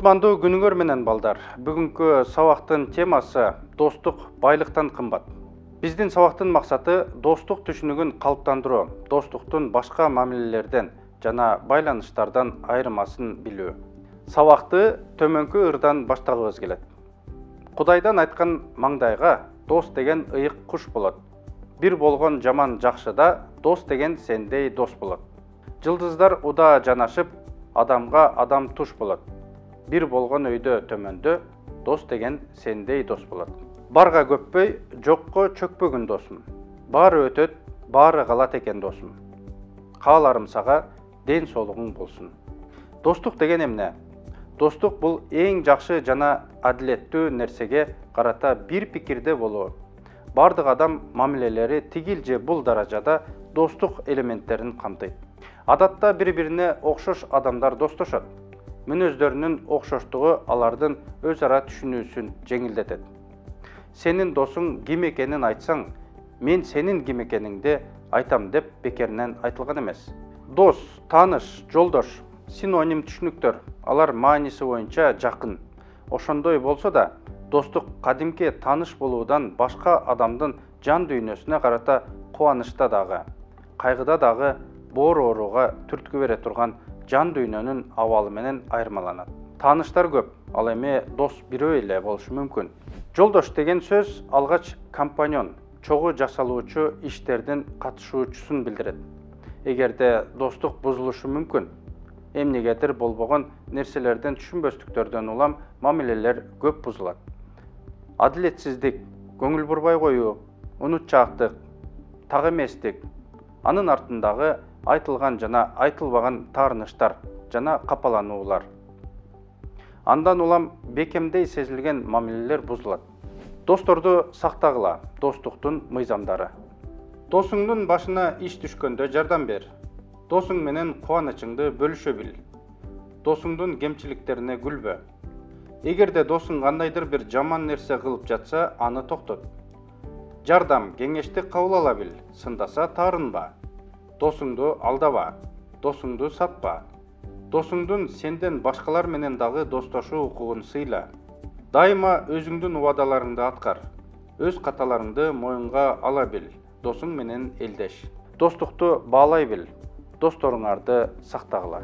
Кутмандуу күнүңөр менен балдар. Бүгүнкү сабактын темасы достук байлыктан кымбат. Биздин сабактын максаты достук түшүнүгүн калыптандыруу, достуктун башка мамилелерден жана байланыштардан айырмасын билүү. Сабакты төмөнкү ырдан баштагыбыз келет. Кудайдан айткан маңдайга дос деген ыйык куш болот. Бир болгон жаман жакшыда дос деген сендей дос болот. Жылдыздар уда жанашып, адамга адам туш болот. Бир болгон өйдө төмөндө дос деген сендей дос болот. Барга көппөй, жокко чөкпөгүн досум. Баары өтөт, баары калат экен досум. Кааларым сага ден соолугуң болсун. Достук деген эмне? Достук бул эң жакшы жана адилеттүү нерсеге карата бир пикирде болуу. Бардык адам мамилелери тигил же бул даражада достук элементтерин камтыйт. Адатта бири-бирине окшош адамдар достошот. Мүнөздөрүнүн окшоштугу алардын өз ара түшүнүүсүн жеңилдетет. Сенин досуң ким экенин айтсаң, мен сенин ким экениңди айтам деп бекеринен айтылган эмес. Дос, тааныш, жолдош, синоним түшүнүктөр. Алар мааниси боюнча жакын. Ошондой болсо да, достук кадимки тааныш болуудан башка адамдын жан дүйнөсүнө карата кубанычта дагы, кайгыда дагы боор ооруга түрткү бере турган жан дүйнөнүн абалы менен айырмаланат. Тааныштар көп, ал эми дос бирөө эле болушу мүмкүн. Жолдош деген сөз алгач компаньон, чогуу жасалуучу иштердин катышуучусун билдирет. Эгерде достук бузулушу мүмкүн, эмнегедир болбогон нерселерден түшүнбөстүктөрдөн улам мамилелер көп бузулат. Адилетсиздик, көңүл бурбай коюу, унутчаактык, так эместик, анын артындагы айтылган жана айтылбаган таарыныштар жана капалануулар. Андан улам бекемдей сезилген мамилелер бузулат. Досторду сактагыла, достуктун мыйзамдары. Досуңдун башына иш түшкөндө жардам бер. Досуң менен кубанычыңды бөлүшө бил. Досуңдун кемчиликтерине күлбө. Эгерде досуң кандайдыр бир жаман нерсе кылып жатса, аны токтот. Жардам, кеңешти кабыл ала бил, сындаса таарынба. Досуңду алдаба, досуңду сатпа. Досуңдун сенден башкалар менен дагы достошуу укугун сыйла. Дайыма өзүңдүн убадаларыңды аткар. Өз каталарыңды моюнга ала бил. Досуң менен элдеш. Достукту баалай бил. Досторуңарды сактагыла.